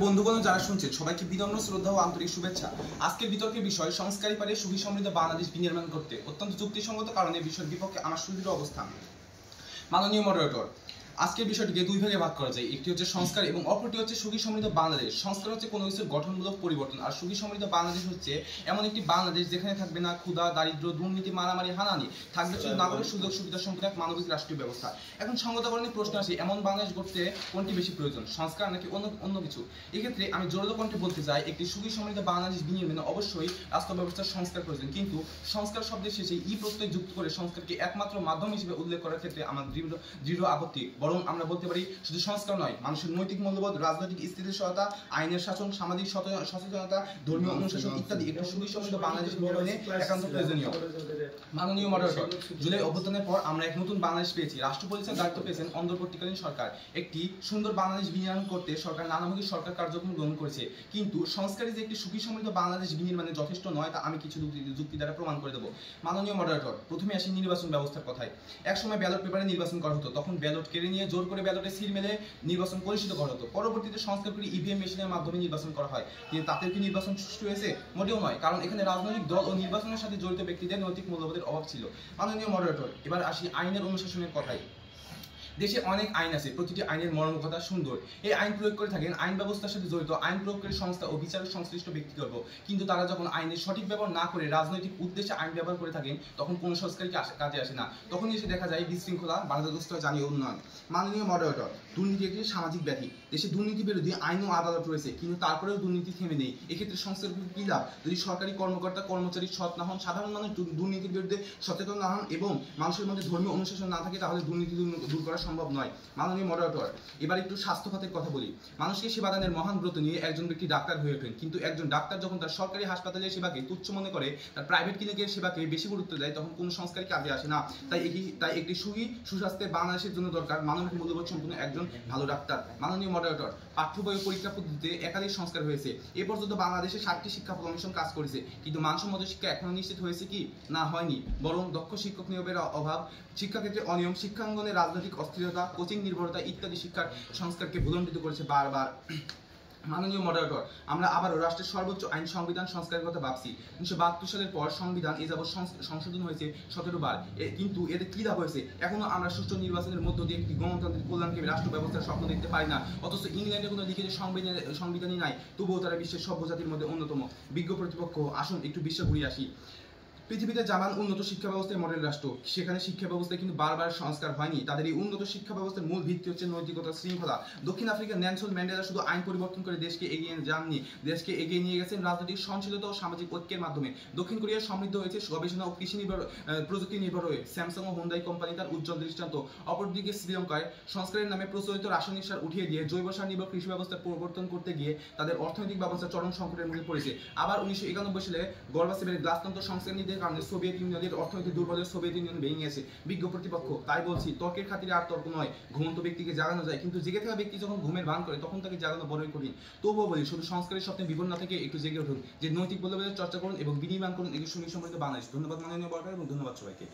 বন্ধুগণ যারা শুনছেন সবাইকে বিনম্র শ্রদ্ধা ও আন্তরিক শুভেচ্ছা। আজকের বিতর্কের বিষয় সংস্কারী পারে সুখী সমৃদ্ধ বাংলাদেশ বিনির্মাণ করতে অত্যন্ত যুক্তিসঙ্গত কারণে বিষয়ের বিপক্ষে আমার সুদৃঢ় অবস্থান। মাননীয় মডারেটর, আজকের বিষয়টিকে দুই ভাগে ভাগ করা যায়। একটি হচ্ছে সংস্কার এবং অপরটি হচ্ছে সুখী সমৃদ্ধ বাংলাদেশ। সংস্কার হচ্ছে কোনো কিছুর গঠনমূলক পরিবর্তন, আর সুখী সমৃদ্ধ বাংলাদেশ হচ্ছে এমন একটি বাংলাদেশ যেখানে থাকবে না ক্ষুধা, দারিদ্র, দুর্নীতি, মারামারি, হানাহানি, থাকবে শুধু নাগরিক সুযোগ সুবিধা সম্পন্ন এক মানবিক রাষ্ট্রীয় ব্যবস্থা। এখন সংগতকরণের প্রশ্ন আসে, এমন বাংলাদেশ গড়তে কোনটি বেশি প্রয়োজন, সংস্কার নাকি অন্য কিছু? এক্ষেত্রে আমি জোরালো কণ্ঠে বলতে চাই, একটি সুখী সমৃদ্ধ বাংলাদেশ বিনির্মাণে অবশ্যই রাষ্ট্র ব্যবস্থার সংস্কার প্রয়োজন, কিন্তু সংস্কার শব্দের শেষে ই প্রত্যয় যুক্ত করে সংস্কারকে একমাত্র মাধ্যম হিসেবে উল্লেখ করার ক্ষেত্রে আমার দৃঢ় আপত্তি। বরং আমরা বলতে পারি, শুধু সংস্কার নয়, মানুষের নৈতিক মূল্যবোধ, রাজনৈতিক স্থিতিশীলতা, আইনের শাসন, সামাজিক সচেতনতা, ধর্মীয় অনুশাসন ইত্যাদি একটি সুখী সমৃদ্ধ বাংলাদেশ নির্মাণে একান্ত প্রয়োজনীয়। মাননীয় মডারেটর, জুলাই অভ্যুত্থানের পর আমরা এক নতুন বাংলাদেশ পেয়েছি। রাষ্ট্র পরিচালনার দায়িত্ব পেয়েছেন অন্তর্বর্তীকালীন সরকার। একটি সুন্দর বাংলাদেশ বিনির্মাণ করতে সরকার নানামুখী সরকার কার্যক্রম গ্রহণ করেছে, কিন্তু সংস্কারে যে একটি সুখী সমৃদ্ধ বাংলাদেশ বিনির্মাণে যথেষ্ট নয় তা আমি কিছু যুক্তি দ্বারা প্রমাণ করে দেবো। মাননীয় মডারেটর, প্রথমে আসি নির্বাচন ব্যবস্থার কথায়। একসময় ব্যালট পেপারে নির্বাচন করা হতো, তখন ব্যালট কেড়ে নিয়ে জোর করে ব্যালটে সিল মেলে নির্বাচন পরিচিত করা হতো। পরবর্তীতে সংস্কার করে ইভিএম মেশিনের মাধ্যমে নির্বাচন করা হয়, কিন্তু তাতে কি নির্বাচন সুষ্ঠু হয়েছে? মোটেও নয়, কারণ এখানে রাজনৈতিক দল ও নির্বাচনের সাথে জড়িত ব্যক্তিদের নৈতিক মূল্যবোধের অভাব ছিল। মাননীয় মডারেটর, এবার আসি আইনের অনুশাসনের কথায়। দেশে অনেক আইন আছে, প্রতিটি আইনের মর্মকথা সুন্দর। এই আইন প্রয়োগ করে থাকেন আইন ব্যবস্থার সাথে জড়িত আইন প্রয়োগকারী সংস্থা ও বিচারক সংশ্লিষ্ট ব্যক্তিবর্গ, কিন্তু তারা যখন আইনের সঠিক ব্যবহার না করে রাজনৈতিক উদ্দেশ্যে আইন ব্যবহার করে থাকেন, তখন কোনো সংস্কারই কাজে আসে না। তখন এসে দেখা যায় বিশৃঙ্খলা, বাধাগ্রস্ত জাতীয় উন্নয়ন। মাননীয় মডারেটর, দুর্নীতি একটি সামাজিক ব্যাধি। দেশে দুর্নীতি বিরোধী আইন ও আদালত রয়েছে, কিন্তু তারপরেও দুর্নীতি থেমে নেই। এক্ষেত্রে সংস্কার কি লাভ যদি সরকারি কর্মকর্তা কর্মচারী সৎ না হন, সাধারণ মানুষ দুর্নীতির বিরুদ্ধে সচেতন না হন এবং মানুষের মধ্যে ধর্মীয় অনুশাসন না থাকে, তাহলে দুর্নীতি দূর করা সম্ভব নয়। মাননীয় মডারেটর, এবার একটু স্বাস্থ্য খাতের কথা বলি। মানুষকে সেবাদানের মহান ব্রত নিয়ে একজন ব্যক্তি ডাক্তার হয়ে ওঠেন, কিন্তু একজন ডাক্তার যখন তার সরকারি হাসপাতালের সেবাকে তুচ্ছ মনে করে, তার প্রাইভেট ক্লিনিকের সেবাকে বেশি গুরুত্ব দেয়, তখন কোনো সংস্কারই কাজে আসে না। তাই একটি সুস্বাস্থ্যের বাংলাদেশের জন্য দরকার মানবিক মূল্যবোধ সম্পন্ন একজন ভালো ডাক্তার। মাননীয় মডারেটর, পাঠ্য বই পরীক্ষা পদ্ধতিতে একাধিক সংস্কার হয়েছে। এ পর্যন্ত বাংলাদেশে 7টি শিক্ষা কমিশন কাজ করেছে, কিন্তু মানসম্মত শিক্ষা এখনো নিশ্চিত হয়েছে কি? না, হয়নি। বরং দক্ষ শিক্ষক নিয়োগের অভাব, শিক্ষাক্ষেত্রে অনিয়ম, শিক্ষাঙ্গনে রাজনৈতিক অস্থিরতা, কোচিং নির্ভরতা ইত্যাদি শিক্ষার সংস্কারকে ভুলণ্ঠিত করেছে বারবার। মাননীয় মডারেটর, আমরা আবারও রাষ্ট্রের সর্বোচ্চ আইন সংবিধান সংস্কারের কথা ভাবছি। 1972 সালের পর সংবিধান এ যাবৎ সংশোধন হয়েছে 17 বার, কিন্তু এতে কি লাভ হয়েছে? এখনো আমরা সুষ্ঠু নির্বাচনের মধ্য দিয়ে একটি গণতান্ত্রিক কল্যাণকে রাষ্ট্র ব্যবস্থার স্বপ্ন দেখতে পারি না। অথচ ইংল্যান্ডে কোনো লিখিত সংবিধানই নাই, তবুও তারা বিশ্বের সভ্য জাতির মধ্যে অন্যতম। বিজ্ঞ প্রতিপক্ষ, আসুন একটু বিশ্ব ঘুরিয়ে আসি। পৃথিবীতে জাপান উন্নত শিক্ষা ব্যবস্থায় মডেল রাষ্ট্র, সেখানে শিক্ষা ব্যবস্থায় কিন্তু বারবার সংস্কার হয়নি। তাদের এই উন্নত শিক্ষা ব্যবস্থার মূল ভিত্তি হচ্ছে নৈতিকতা, শৃঙ্খলা। দক্ষিণ আফ্রিকার নেলসন ম্যান্ডেলা শুধু আইন পরিবর্তন করে দেশকে এগিয়ে নিয়ে গেছেন রাজনৈতিক সহনশীলতা ও সামাজিক ঐক্যের মাধ্যমে। দক্ষিণ কোরিয়া সমৃদ্ধ হয়েছে গবেষণা ও কৃষি প্রযুক্তি নির্ভর হয়ে। স্যামসাং ও হুন্ডাই কোম্পানি তার উজ্জ্বল দৃষ্টান্ত। অপরদিকে শ্রীলঙ্কায় সংস্কারের নামে প্রচলিত রাসায়নিক সার উঠিয়ে দিয়ে জৈব সার নির্ভর কৃষি ব্যবস্থা পরিবর্তন করতে গিয়ে তাদের অর্থনৈতিক ব্যবস্থা চরম সংকটের মুখে পড়েছে। আবার 1991 সালে গর্বাচেভের গ্লাসতন্ত্র সংস্কার নীতির কারণে সোভিয়েত ইউনিয়নের অর্থনৈতিক দুর্বলের সোভিয়েত ইউনিয়ন ভেঙে গেছে। বিজ্ঞ প্রতিপক্ষ, তাই বলছি, তর্কের খাতিরে আর তর্ক নয়। ঘুমন্ত ব্যক্তিকে জাগানো যায়, কিন্তু জেগে থাকা ব্যক্তি যখন ঘুমের ভান করে, তখন তাকে জাগানো বড়ই কঠিন। তবুও বলি, শুধু সংস্কারের স্বপ্নে বিভোর না থেকে একটু জেগে উঠুন, যে নৈতিক মূল্যবোধের চর্চা করুন এবং বিনির্মাণ করুন একটি সুসমৃদ্ধ বাংলাদেশ। ধন্যবাদ মাননীয় মডারেটর এবং ধন্যবাদ সবাইকে।